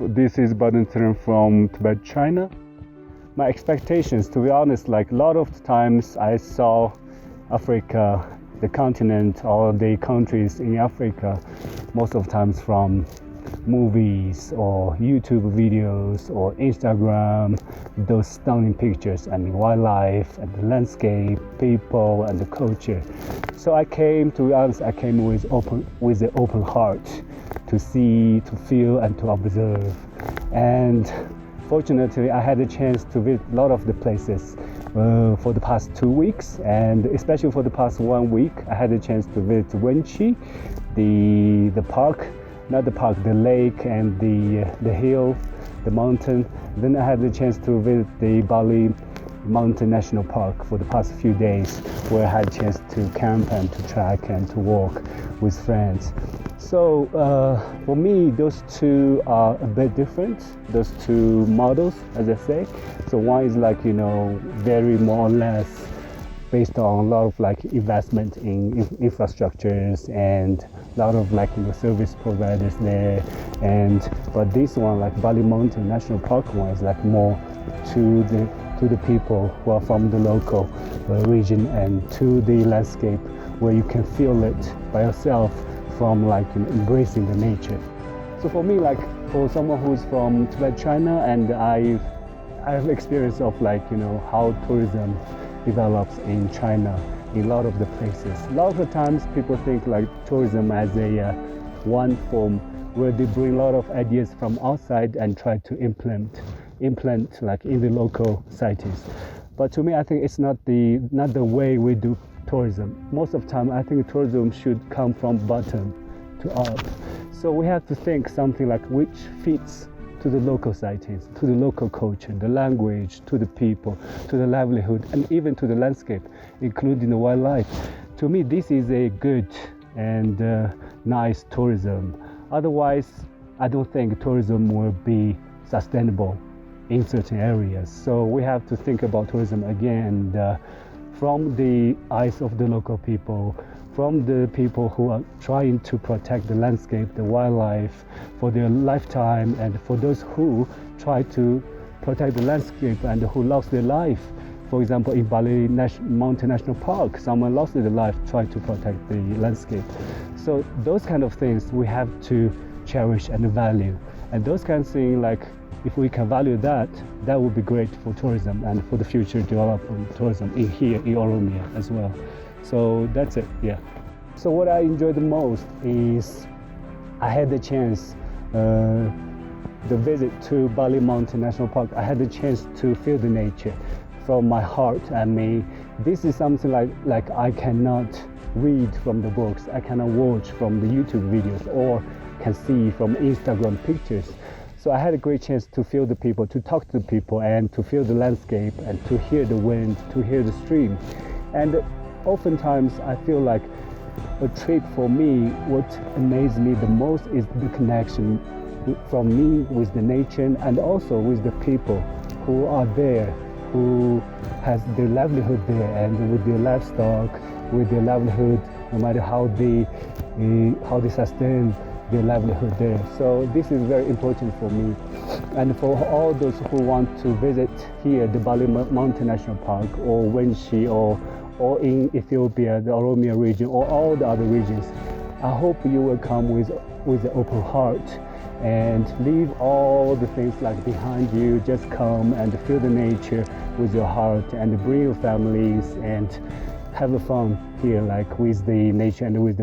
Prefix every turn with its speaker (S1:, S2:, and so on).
S1: This is Badminton from Tibet, China. My expectations, to be honest, like a lot of times I saw Africa, the continent or the countries in Africa, most of times from movies or YouTube videos or Instagram, those stunning pictures and wildlife and the landscape, people and the culture. So I came with an open heart to see, to feel and to observe. And fortunately, I had a chance to visit a lot of the places for the past 2 weeks, and especially for the past 1 week, I had a chance to visit Wenchi, the park, not the park, the lake and the hill, the mountain. Then I had the chance to visit the Bali Mountain National Park for the past few days, where I had a chance to camp and to trek and to walk with friends. So for me, those two are a bit different, those two models, as I say. So one is like, very more or less based on a lot of like investment in infrastructures and a lot of like service providers there. But this one, like Bali Mountain National Park one, is like more to the people who are from the local region and to the landscape, where you can feel it by yourself from like embracing the nature. So for me, like for someone who's from Tibet, China, and I have experience of like how tourism develops in China in a lot of the places. A lot of the times people think like tourism as a one form where they bring a lot of ideas from outside and try to implement like in the local cities. But to me, I think it's not the way we do tourism. Most of the time, I think tourism should come from bottom to up. So we have to think something like which fits to the local cities, to the local culture, the language, to the people, to the livelihood, and even to the landscape, including the wildlife. To me, this is a good and nice tourism. Otherwise, I don't think tourism will be sustainable in certain areas. So we have to think about tourism again, and from the eyes of the local people, from the people who are trying to protect the landscape, the wildlife for their lifetime, and for those who try to protect the landscape and who lost their life. For example, in Bali Mountain National Park, someone lost their life trying to protect the landscape. So those kind of things we have to cherish and value. And those kind of things, like if we can value that would be great for tourism and for the future development of tourism in Oromia as well. So that's it, yeah. So what I enjoy the most is I had the chance, the visit to Bali Mountain National Park. I had the chance to feel the nature from my heart. I mean, this is something like I cannot read from the books, I cannot watch from the YouTube videos or can see from Instagram pictures. So I had a great chance to feel the people, to talk to the people, and to feel the landscape, and to hear the wind, to hear the stream. And oftentimes I feel like a trip for me, what amazes me the most is the connection from me with the nature and also with the people who are there, who has their livelihood there, and with their livestock, with their livelihood, no matter how they sustain their livelihood there. So this is very important for me, and for all those who want to visit here, the Bali Mountain National Park or Wenchi or in Ethiopia, the Oromia region, or all the other regions. I hope you will come with an open heart and leave all the things like behind you. Just come and feel the nature with your heart and bring your families and have fun here, like with the nature and with the